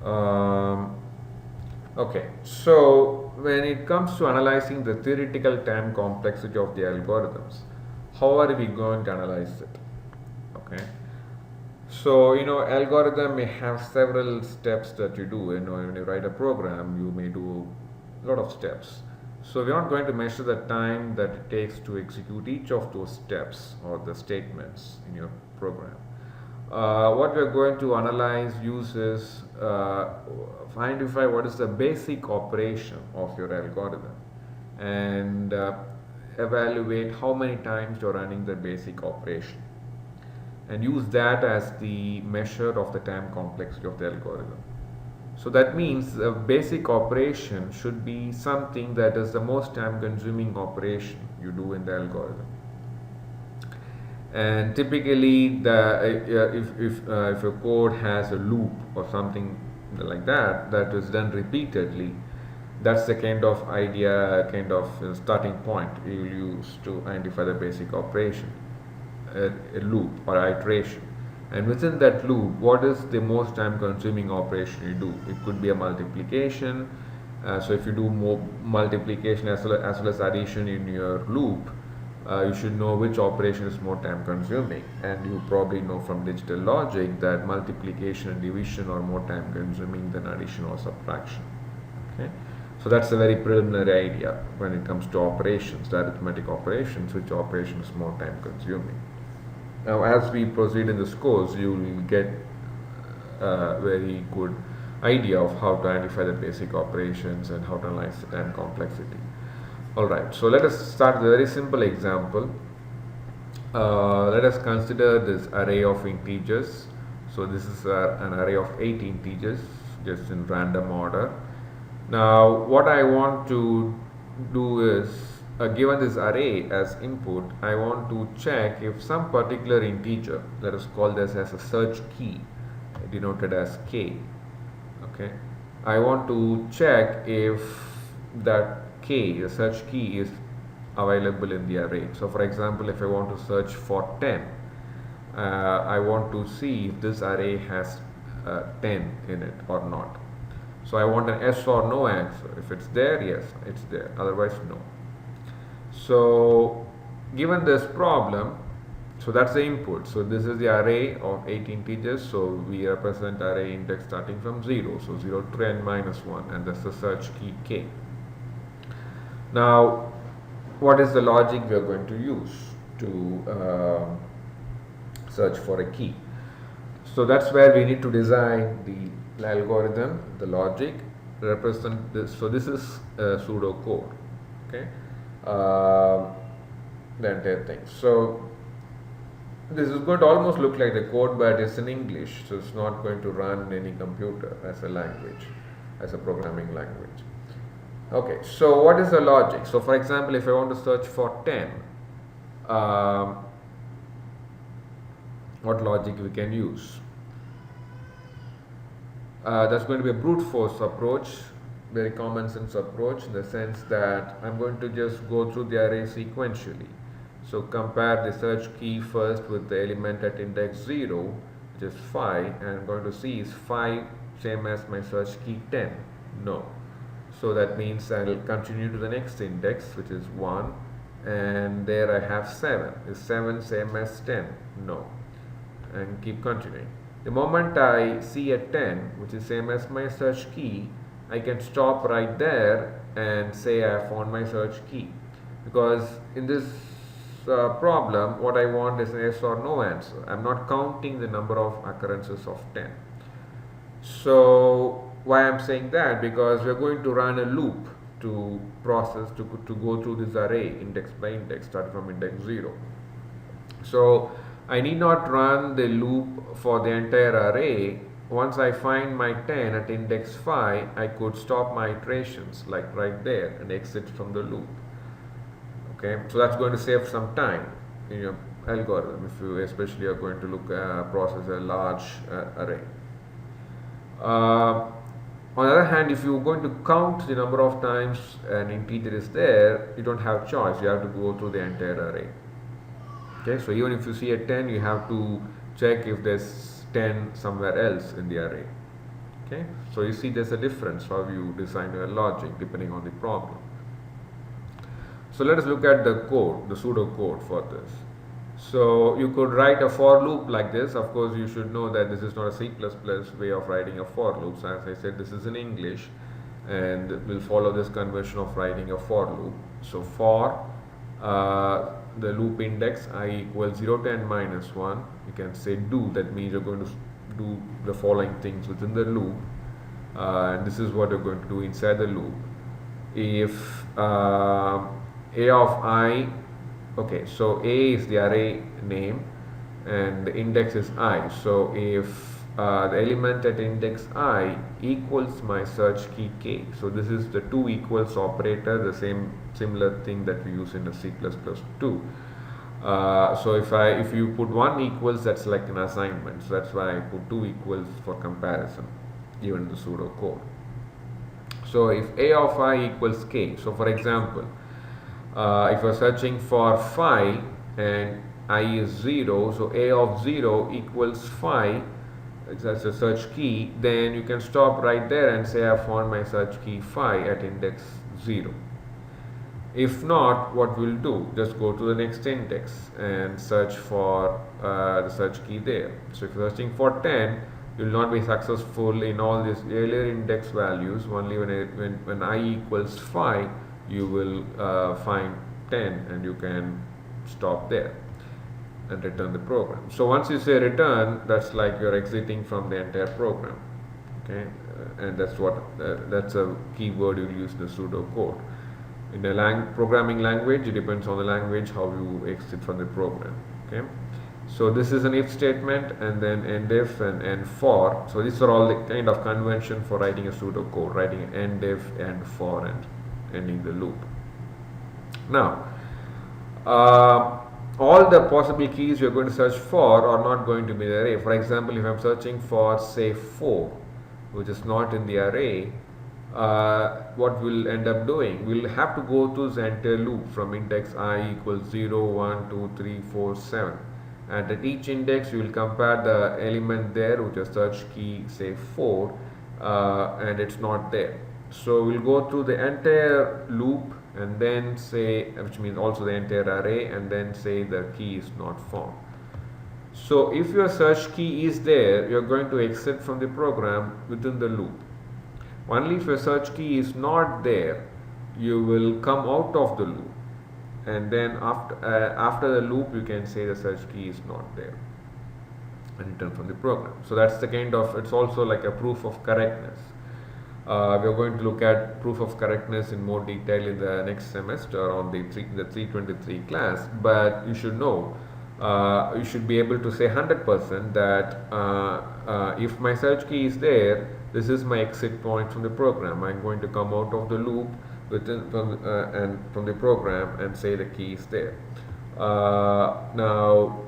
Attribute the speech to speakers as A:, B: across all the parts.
A: Um, okay, so when it comes to analyzing the theoretical time complexity of the algorithms, how are we going to analyze it? Okay, so algorithm may have several steps that you do. When you write a program, you may do a lot of steps. So we're not going to measure the time that it takes to execute each of those steps or the statements in your program. What we're going to analyze uses identify what is the basic operation of your algorithm and evaluate how many times you're running the basic operation and use that as the measure of the time complexity of the algorithm. So that means the basic operation should be something that is the most time consuming operation you do in the algorithm. And typically, if your code has a loop or something like that is done repeatedly, that's the kind of idea, kind of starting point you will use to identify the basic operation, a loop or iteration. And within that loop, what is the most time consuming operation you do? It could be a multiplication. So if you do more multiplication as well as addition in your loop, you should know which operation is more time consuming, and you probably know from digital logic that multiplication and division are more time consuming than addition or subtraction. Okay, so that's a very preliminary idea when it comes to operations, the arithmetic operations, which operation is more time consuming. Now as we proceed in this course, you will get a very good idea of how to identify the basic operations and how to analyze the time complexity. Alright, so let us start with a very simple example. Let us consider this array of integers. So this is an array of 8 integers, just in random order. Now what I want to do is, given this array as input, I want to check if some particular integer, let us call this as a search key, denoted as k. Okay, I want to check if that k, the search key, is available in the array. So for example, if I want to search for 10, I want to see if this array has 10 in it or not. So I want an yes or no answer. If it's there, yes, it's there, otherwise no. So given this problem, so that's the input. So this is the array of 8 integers. So we represent array index starting from 0. So 0 to n minus 1, and that's the search key k. Now, what is the logic we are going to use to search for a key? So that's where we need to design the algorithm, the logic, represent this. So this is pseudo code. Okay, the entire thing. So this is going to almost look like the code, but it's in English, so it's not going to run any computer as a language, as a programming language. Okay, so what is the logic? So for example, if I want to search for 10, what logic we can use? That's going to be a brute force approach, very common sense approach, in the sense that I'm going to just go through the array sequentially. So compare the search key first with the element at index 0, which is 5, and I'm going to see is 5 same as my search key 10? No. So that means I will continue to the next index, which is 1, and there I have 7. Is 7 same as 10? No. And keep continuing. The moment I see a 10, which is same as my search key, I can stop right there and say I have found my search key. Because in this problem, what I want is an yes or no answer. I'm not counting the number of occurrences of 10. So why I'm saying that? Because we're going to run a loop to process, to go through this array index by index, starting from index 0. So I need not run the loop for the entire array. Once I find my 10 at index 5, I could stop my iterations like right there and exit from the loop. Okay, so that's going to save some time in your algorithm if you especially are going to process a large array. On the other hand, if you're going to count the number of times an integer is there, you don't have choice. You have to go through the entire array. Okay, so even if you see a 10, you have to check if there's 10 somewhere else in the array. Okay, so you see there's a difference how you design your logic depending on the problem. So let us look at the code, the pseudo code for this. So you could write a for loop like this. Of course, you should know that this is not a C++ way of writing a for loop. So as I said, this is in English, and we'll follow this convention of writing a for loop. So for the loop index I equals 0 to n minus 1, you can say do. That means you're going to do the following things within the loop, and this is what you're going to do inside the loop. If a of I, okay, so A is the array name and the index is I. So if the element at index I equals my search key k, so this is the two equals operator, the similar thing that we use in the C++2. So if you put one equals, that's like an assignment. So that's why I put two equals for comparison, even in the pseudo code. So if a of I equals k, so for example, if you're searching for phi and I is 0, so a of 0 equals phi, that's a search key, then you can stop right there and say I found my search key phi at index 0. If not, what we'll do, just go to the next index and search for the search key there. So if you're searching for 10, you will not be successful in all these earlier index values. Only when I equals phi, you will find 10 and you can stop there and return the program. So once you say return, that's like you're exiting from the entire program. Okay, and that's a keyword you use in the pseudo code. In a programming language, it depends on the language how you exit from the program. Okay, so this is an if statement, and then end if and end for. So these are all the kind of convention for writing a pseudo code, writing an end if, end for, and ending the loop. Now, all the possible keys you're going to search for are not going to be in the array. For example, if I'm searching for say 4, which is not in the array, what we'll end up doing, we'll have to go through the entire loop from index I equals 0, 1, 2, 3, 4, 7. And at each index, you will compare the element there with your search key, say 4, and it's not there. So we'll go through the entire loop and then say, which means also the entire array, and then say the key is not found. So if your search key is there, you're going to exit from the program within the loop. Only if your search key is not there, you will come out of the loop, and then after the loop you can say the search key is not there and return from the program. So that's the kind of, it's also like a proof of correctness. We're going to look at proof of correctness in more detail in the next semester on the 323 class, but you should know, you should be able to say 100% that if my search key is there, this is my exit point from the program. I'm going to come out of the loop from the program and say the key is there. Now,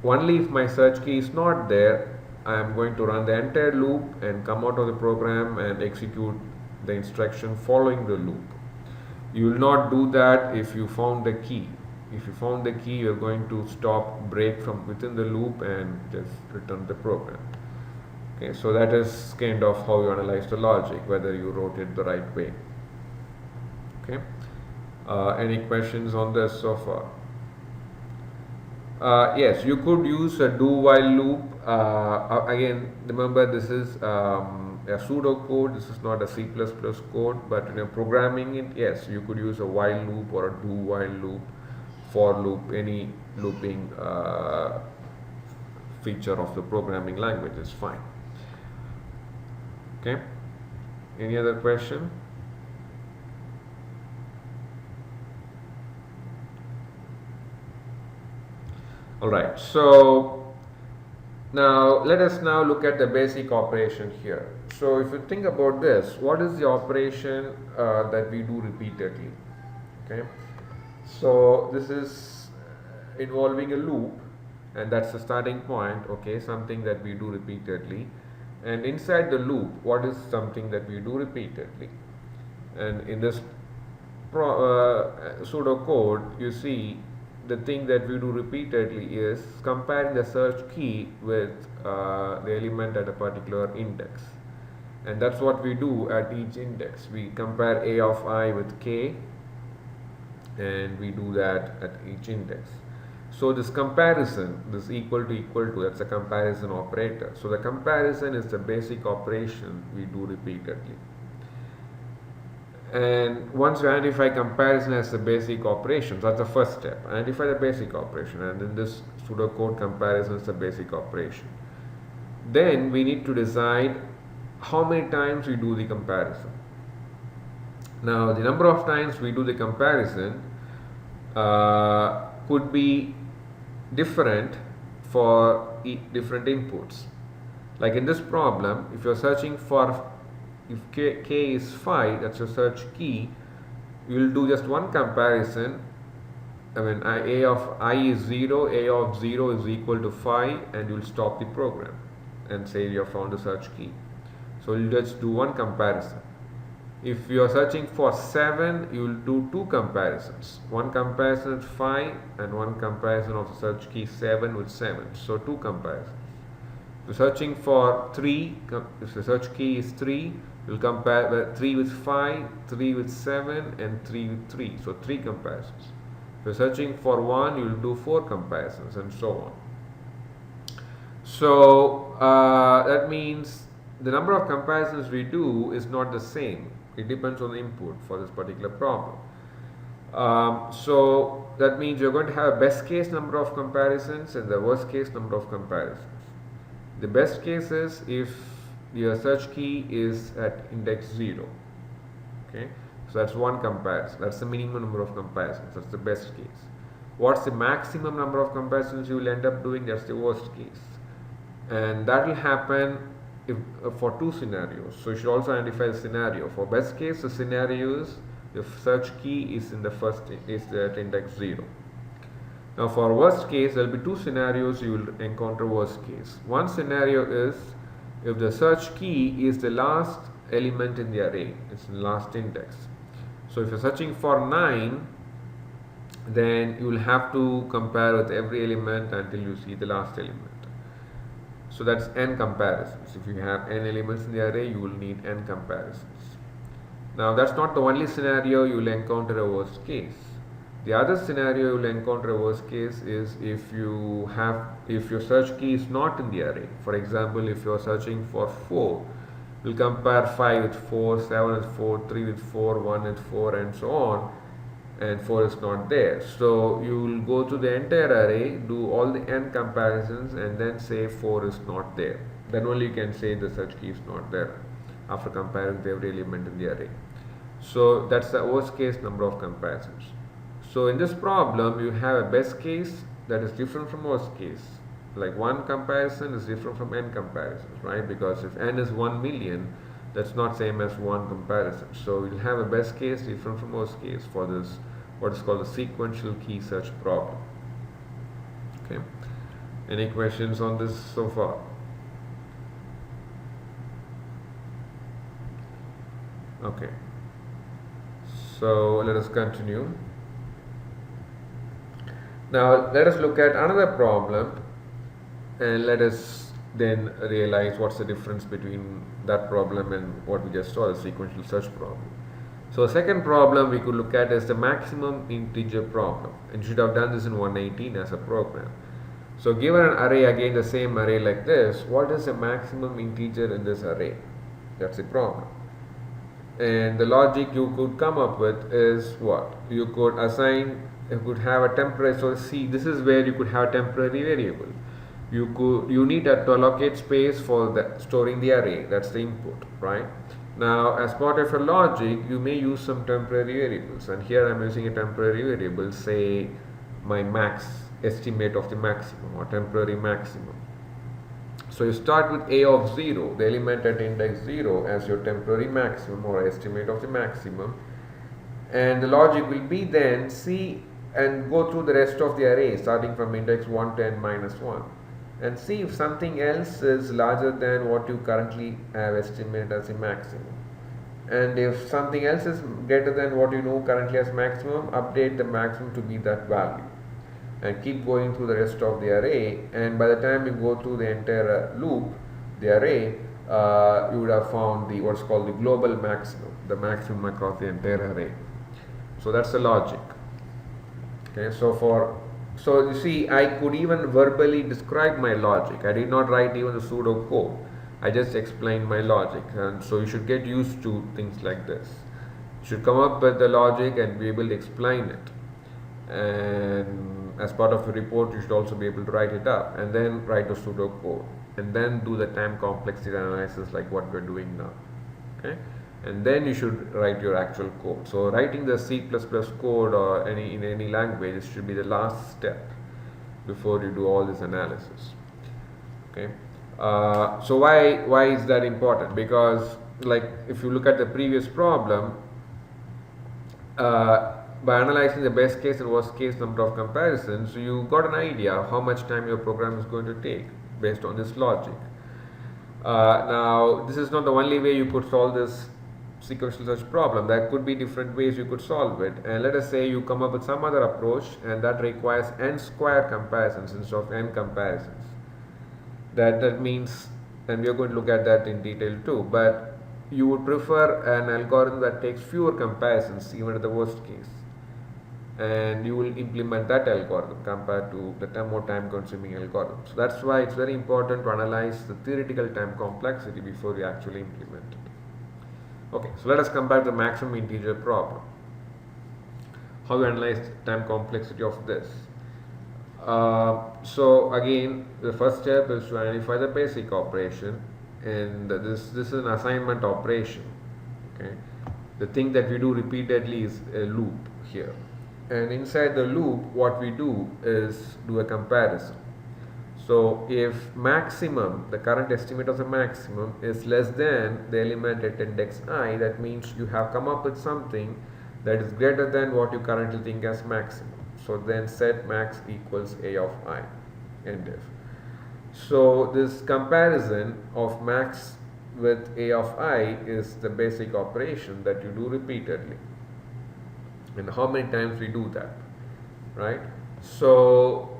A: only if my search key is not there, I am going to run the entire loop and come out of the program and execute the instruction following the loop. You will not do that if you found the key. If you found the key, you are going to break from within the loop and just return the program. Okay, so that is kind of how you analyze the logic, whether you wrote it the right way. Okay, any questions on this so far? Yes, you could use a do-while loop. Again, remember this is a pseudo code. This is not a C++ code, but in programming it, yes, you could use a while loop or a do-while loop, for loop, any looping feature of the programming language is fine. Okay, any other question? Alright, so now let us now look at the basic operation here. So if you think about this, what is the operation that we do repeatedly? Okay, so this is involving a loop, and that's the starting point. Okay, something that we do repeatedly, and inside the loop, what is something that we do repeatedly? And in this pseudo code, you see the thing that we do repeatedly is comparing the search key with the element at a particular index. And that's what we do at each index. We compare a of I with k, and we do that at each index. So this comparison, this equal to, that's a comparison operator. So the comparison is the basic operation we do repeatedly. And once you identify comparison as the basic operation, that's the first step. Identify the basic operation, and in this pseudocode comparison is the basic operation. Then we need to decide how many times we do the comparison. Now the number of times we do the comparison could be different for different inputs. Like in this problem, if you're searching for, if k is 5, that's your search key, you will do just one comparison. I mean, a of I is 0, a of 0 is equal to 5, and you will stop the program and say you have found the search key. So you'll just do one comparison. If you are searching for 7, you will do two comparisons. One comparison with 5 and one comparison of the search key 7 with 7. So two comparisons. If you're searching for 3, if the search key is 3, you'll compare 3 with 5, 3 with 7, and 3 with 3. So 3 comparisons. If you're searching for 1, you'll do 4 comparisons, and so on. So that means the number of comparisons we do is not the same. It depends on the input for this particular problem. So that means you're going to have a best case number of comparisons and the worst case number of comparisons. The best case is if your search key is at index 0. Okay, so that's one comparison. That's the minimum number of comparisons. That's the best case. What's the maximum number of comparisons you will end up doing? That's the worst case. And that will happen if, for two scenarios. So you should also identify the scenario. For best case, the scenario is the search key is in the first is at index 0. Now for worst case, there will be two scenarios you will encounter worst case. One scenario is if the search key is the last element in the array, it's the last index. So if you're searching for 9, then you will have to compare with every element until you see the last element. So that's n comparisons. If you have n elements in the array, you will need n comparisons. Now that's not the only scenario you will encounter a worst case. The other scenario you will encounter a worst case is if your search key is not in the array. For example, if you are searching for 4, you will compare 5 with 4, 7 with 4, 3 with 4, 1 with 4, and so on, and 4 is not there. So you will go to the entire array, do all the n comparisons, and then say 4 is not there. Then only you can say the search key is not there after comparing with every element in the array. So that's the worst case number of comparisons. So in this problem, you have a best case that is different from worst case. Like one comparison is different from n comparisons, right? Because if n is 1 million, that's not same as one comparison. So you'll have a best case different from worst case for this, what is called the sequential key search problem. Okay. Any questions on this so far? Okay. So let us continue. Now let us look at another problem, and let us then realize what's the difference between that problem and what we just saw, the sequential search problem. So the second problem we could look at is the maximum integer problem, and you should have done this in 118 as a program. So given an array, again the same array like this, what is the maximum integer in this array? That's the problem. And the logic you could come up with is what? You could assign, you could have a temporary, so see, this is where you could have a temporary variable. You need to allocate space for storing the array. That's the input, right? Now as part of your logic, you may use some temporary variables, and here I'm using a temporary variable, say my max estimate of the maximum or temporary maximum. So you start with a of 0, the element at index 0, as your temporary maximum or estimate of the maximum, and the logic will be then see and go through the rest of the array starting from index 1 to n minus 1 and see if something else is larger than what you currently have estimated as the maximum, and if something else is greater than what you know currently as maximum, update the maximum to be that value and keep going through the rest of the array. And by the time you go through the entire loop, the array, you would have found the what's called the global maximum, the maximum across the entire array. So that's the logic. Okay, so you see, I could even verbally describe my logic. I did not write even the pseudo code. I just explained my logic, and so you should get used to things like this. You should come up with the logic and be able to explain it. And as part of the report, you should also be able to write it up, and then write the pseudo code, and then do the time complexity analysis like what we're doing now. Okay, and then you should write your actual code. So writing the C++ code or in any language should be the last step before you do all this analysis. Okay, so why is that important? Because like if you look at the previous problem, by analyzing the best case and worst case number of comparisons, you got an idea of how much time your program is going to take based on this logic. Now, this is not the only way you could solve this sequential search problem. There could be different ways you could solve it, and let us say you come up with some other approach and that requires n square comparisons instead of n comparisons. That means, and we are going to look at that in detail too, but you would prefer an algorithm that takes fewer comparisons even at the worst case, and you will implement that algorithm compared to the more time consuming algorithm. So that's why it's very important to analyze the theoretical time complexity before you actually implement it. Okay, so let us come back to the maximum integer problem. How you analyze time complexity of this? So again, the first step is to identify the basic operation, and this is an assignment operation. Okay, the thing that we do repeatedly is a loop here, and inside the loop what we do is do a comparison. So if maximum, the current estimate of the maximum, is less than the element at index I, that means you have come up with something that is greater than what you currently think as maximum. So then set max equals a of I, end if. So this comparison of max with a of I is the basic operation that you do repeatedly. And how many times we do that, right? So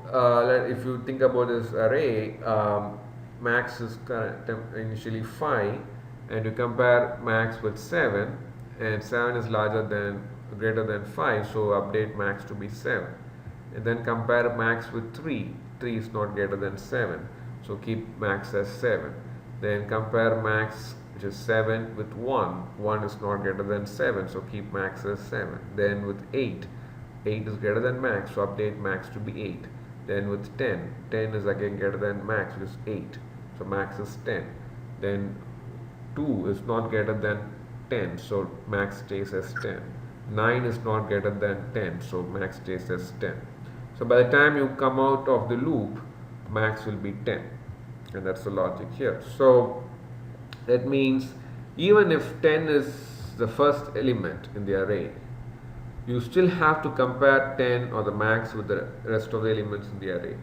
A: if you think about this array, max is initially 5, and you compare max with 7, and 7 is greater than 5, so update max to be 7, and then compare max with 3 is not greater than 7, so keep max as 7, then compare max, which is 7, with 1 is not greater than 7, so keep max as 7, then with 8 is greater than max, so update max to be 8, then with 10 is again greater than max, which is 8, so max is 10, then 2 is not greater than 10, so max stays as 10, 9 is not greater than 10, so max stays as 10. So by the time you come out of the loop, max will be 10, and that's the logic here. So that means even if 10 is the first element in the array, you still have to compare 10 or the max with the rest of the elements in the array,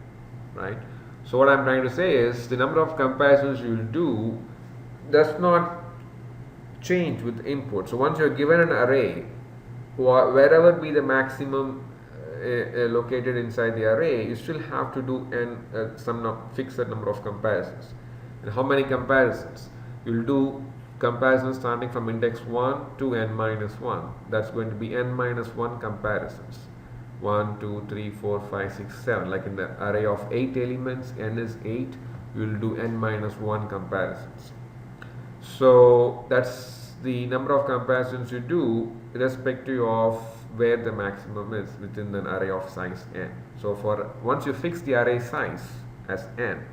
A: right? So what I'm trying to say is the number of comparisons you will do does not change with input. So once you're given an array, wherever be the maximum located inside the array, you still have to do some fixed number of comparisons. And how many comparisons? You'll do comparisons starting from index 1 to n minus 1. That's going to be n minus 1 comparisons. 1, 2, 3, 4, 5, 6, 7. Like in the array of 8 elements, n is 8, you will do n minus 1 comparisons. So that's the number of comparisons you do irrespective of where the maximum is within an array of size n. So once you fix the array size as n,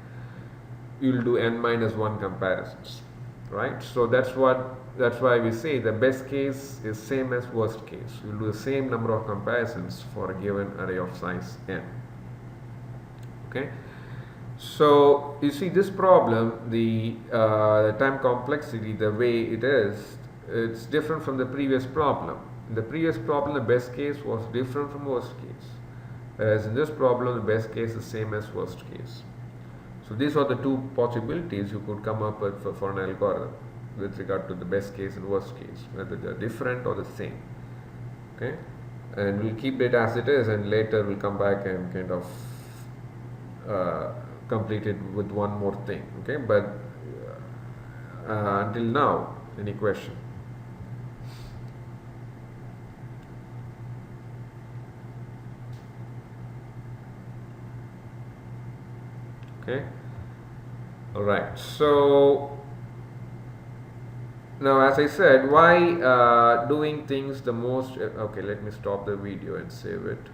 A: you will do n minus 1 comparisons, right? So that's why we say the best case is same as worst case. You will do the same number of comparisons for a given array of size n. Okay. So you see this problem, the time complexity, the way it is, it's different from the previous problem. In the previous problem, the best case was different from worst case, whereas in this problem, the best case is same as worst case. So these are the two possibilities you could come up with for an algorithm with regard to the best case and worst case, whether they are different or the same. Okay, and we'll keep it as it is, and later we'll come back and kind of complete it with one more thing. Okay, but until now? Any question? Okay. All right. So now, as I said, why doing things the most? Okay, let me stop the video and save it.